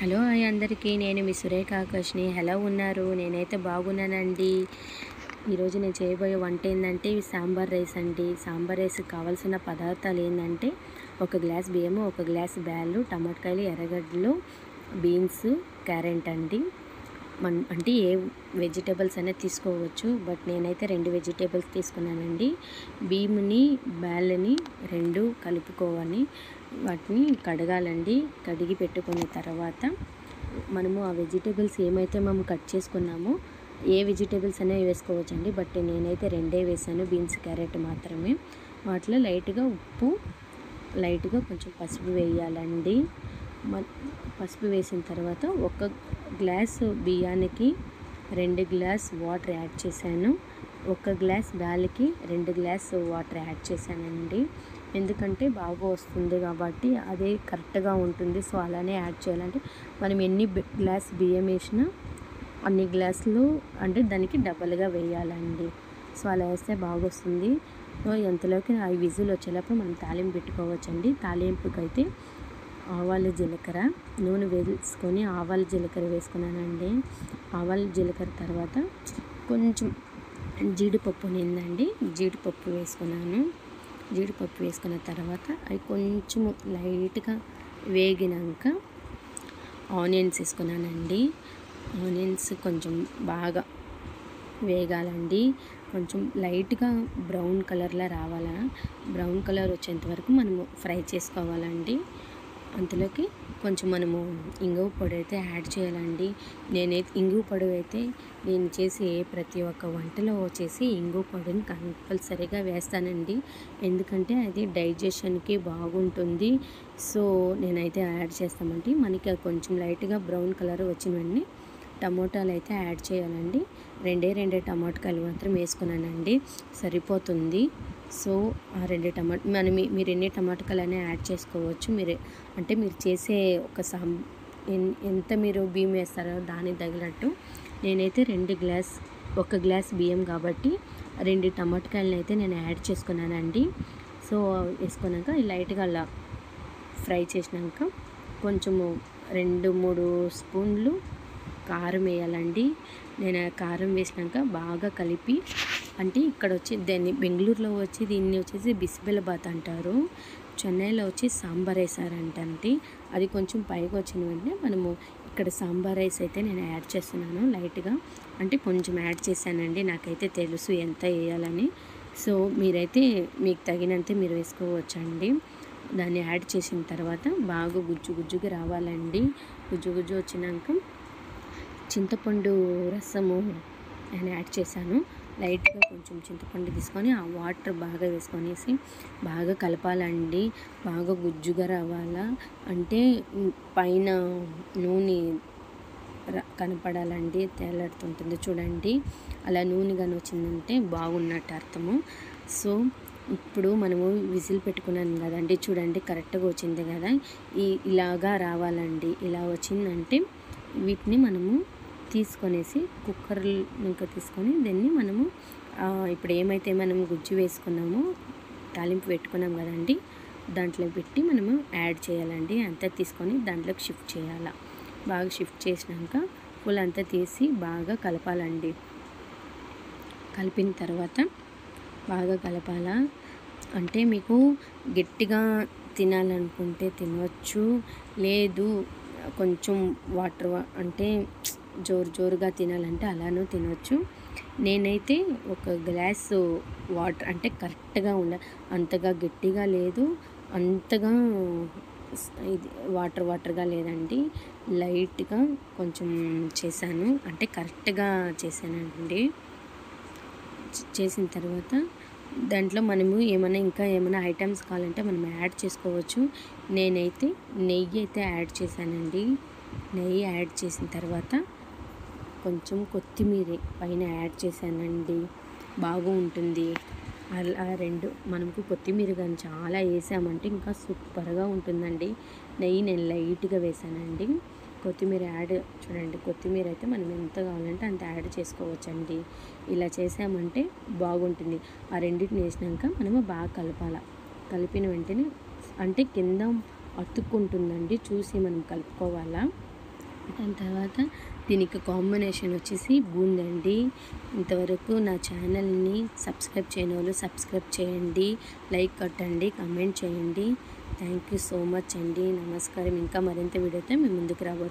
Hello hi అందరికీ, నేను మీ సురేఖ ఆకాష్ని. ఎలా ఉన్నారు? నేనైతే బాగున్నానండి. ఈరోజు నేను చేయబోయే వంట ఏంటంటే సాంబార్ రైస్ అండి. సాంబార్ రైస్కి కావాల్సిన పదార్థాలు ఏంటంటే ఒక గ్లాస్ బియ్యము, ఒక గ్లాస్ బ్యాళ్ళు, టమాటకాయలు, ఎర్రగడ్డలు, బీన్స్, క్యారెట్ అండి. అంటే ఏ వెజిటేబుల్స్ అనేది తీసుకోవచ్చు, బట్ నేనైతే 2 వెజిటేబుల్స్ తీసుకున్నానండి. బియ్యంని బ్యాళ్ళని 2 కలుపుకోవాలి. వాటిని కడగాలండి. కడిగి పెట్టుకున్న తర్వాత మనము ఆ వెజిటేబుల్స్ ఏమైతే మనం కట్ చేసుకున్నామో ఏ వెజిటేబుల్స్ అనేవి వేసుకోవచ్చండి, బట్ నేనైతే 2 వేసాను, బీన్స్, క్యారెట్ మాత్రమే. వాటిలో లైట్గా ఉప్పు, లైట్గా కొంచెం పసుపు వేయాలండి. పసుపు వేసిన తర్వాత ఒక గ్లాసు బియ్యానికి 2 గ్లాస్ వాటర్ యాడ్ చేశాను. ఒక గ్లాస్ బ్యాల్కి 2 గ్లాస్ వాటర్ యాడ్ చేశానండి. ఎందుకంటే బాగా వస్తుంది కాబట్టి అదే కరెక్ట్గా ఉంటుంది. సో అలానే యాడ్ చేయాలంటే మనం ఎన్ని గ్లాస్ బియ్యం వేసినా అన్ని గ్లాసులు అంటే దానికి డబల్గా వేయాలండి. సో అలా వేస్తే బాగా వస్తుంది. ఎంతలోకి ఆ విజిల్ వచ్చేటప్పుడు మనం తాలింపు పెట్టుకోవచ్చండి. తాలింపుకైతే ఆవాలు, జీలకర్ర, నూనె వేసుకొని ఆవాలు, జీలకర్ర వేసుకున్నానండి. ఆవాలు, జీలకర్ర తర్వాత కొంచెం జీడిపప్పు నిందండి, జీడిపప్పు వేసుకున్నాను. జీడిపప్పు వేసుకున్న తర్వాత అవి కొంచెం లైట్గా వేగినాక ఆనియన్స్ వేసుకున్నానండి. ఆనియన్స్ కొంచెం బాగా వేగాలండి. కొంచెం లైట్గా బ్రౌన్ కలర్లో రావాలా. బ్రౌన్ కలర్ వచ్చేంత వరకు మనము ఫ్రై చేసుకోవాలండి. అందులోకి కొంచెం మనము ఇంగువ పొడి అయితే యాడ్ చేయాలండి. నేనైతే ఇంగువ పొడి అయితే నేను చేసే ప్రతి ఒక్క వంటలో వచ్చేసి ఇంగువ పొడిని కంపల్సరీగా వేస్తానండి. ఎందుకంటే అది డైజెషన్కి బాగుంటుంది. సో నేనైతే యాడ్ చేస్తామండి. మనకి కొంచెం లైట్గా బ్రౌన్ కలర్ వచ్చిన వెంటనే టమోటాలు అయితే యాడ్ చేయాలండి. 2 టమాటకాయలు మాత్రం వేసుకున్నానండి, సరిపోతుంది. సో ఆ 2 మీరు ఎన్ని టమాటకాయలు యాడ్ చేసుకోవచ్చు. మీరు చేసే ఎంత మీరు బియ్యం వేస్తారో దానికి తగినట్టు. నేనైతే 1 గ్లాస్ బియ్యం కాబట్టి 2 టమాటకాయలను అయితే నేను యాడ్ చేసుకున్నానండి. సో వేసుకున్నాక లైట్గా అలా ఫ్రై చేసినాక కొంచెము 2-3 స్పూన్లు కారం వేయాలండి. నేను కారం వేసినాక బాగా కలిపి, అంటే ఇక్కడ వచ్చి బెంగళూరులో దీన్ని వచ్చేసి బిస్బెల్లబాత్ అంటారు, చెన్నైలో వచ్చి సాంబార్ వేసారంటే. అది కొంచెం పైకి వచ్చిన వెంటనే మనము ఇక్కడ సాంబార్ రైస్ అయితే నేను యాడ్ చేస్తున్నాను లైట్గా, అంటే కొంచెం యాడ్ చేశానండి. నాకైతే తెలుసు ఎంత వేయాలని. సో మీరైతే మీకు తగినంతే మీరు వేసుకోవచ్చండి. దాన్ని యాడ్ చేసిన తర్వాత బాగా గుజ్జుగా రావాలండి. గుజ్జు వచ్చినాక చింతపండు రసము నేను యాడ్ చేశాను. లైట్గా కొంచెం చింతపండు తీసుకొని ఆ వాటర్ బాగా వేసుకొనేసి బాగా కలపాలండి. బాగా గుజ్జుగా రావాలా, అంటే పైన నూనె కనపడాలండి, తేలాడుతుంటుంది చూడండి. అలా నూనె కానీ వచ్చిందంటే బాగున్నట్టు అర్థము. సో ఇప్పుడు మనము విజిల్ పెట్టుకున్నాను కదండి, చూడండి కరెక్ట్గా వచ్చింది కదా. ఇలాగా రావాలండి. ఇలా వచ్చిందంటే వీటిని మనము తీసుకొనేసి కుక్కర్ ఇంకా తీసుకొని దాన్ని మనము ఇప్పుడు ఏమైతే మనం గుజ్జు వేసుకున్నామో తాలింపు పెట్టుకున్నాం కదండి, దాంట్లో పెట్టి మనము యాడ్ చేయాలండి. అంతా తీసుకొని దాంట్లోకి షిఫ్ట్ చేయాలి. బాగా షిఫ్ట్ చేసినాక ఫుల్ అంతా తీసి బాగా కలపాలండి. కలిపిన తర్వాత బాగా కలపాలా. అంటే మీకు గట్టిగా తినాలనుకుంటే తినవచ్చు, లేదు కొంచెం వాటర్ అంటే జోరుగా తినాలంటే అలానూ తినవచ్చు. నేనైతే ఒక గ్లాసు వాటర్, అంటే కరెక్ట్గా అంతగా గట్టిగా లేదు, అంతగా ఇది వాటర్గా లేదండి, లైట్గా కొంచెం చేశాను, అంటే కరెక్ట్గా చేశానండి. చేసిన తర్వాత దాంట్లో మనము ఇంకా ఏమైనా ఐటమ్స్ కావాలంటే మనం యాడ్ చేసుకోవచ్చు. నేనైతే నెయ్యి అయితే యాడ్ చేశానండి. నెయ్యి యాడ్ చేసిన తర్వాత కొంచెం కొత్తిమీర పైన యాడ్ చేశానండి, బాగుంటుంది. అలా మనకు కొత్తిమీర కానీ చాలా వేసామంటే ఇంకా సూపర్గా ఉంటుందండి. నెయ్యి నేను లైట్గా వేసానండి. కొత్తిమీర యాడ్ చూడండి, కొత్తిమీర అయితే మనం ఎంత కావాలంటే అంత యాడ్ చేసుకోవచ్చండి. ఇలా చేసామంటే బాగుంటుంది. ఆ రెండింటిని వేసినాక మనము బాగా కలపాలి. కలిపిన వెంటనే అంటే కింద అతుక్కుంటుందండి, చూసి మనం కలుపుకోవాలా. దాని తర్వాత దీనికి కాంబినేషన్ వచ్చేసి బూందండి. ఇంతవరకు నా ఛానల్ని సబ్స్క్రైబ్ చేయని వాళ్ళు సబ్స్క్రైబ్ చేయండి, లైక్ కొట్టండి, కమెంట్ చేయండి. థ్యాంక్ యూ సో మచ్ అండి. నమస్కారం. ఇంకా మరింత వీడియోతో మేము ముందుకు రాబోతున్నాం.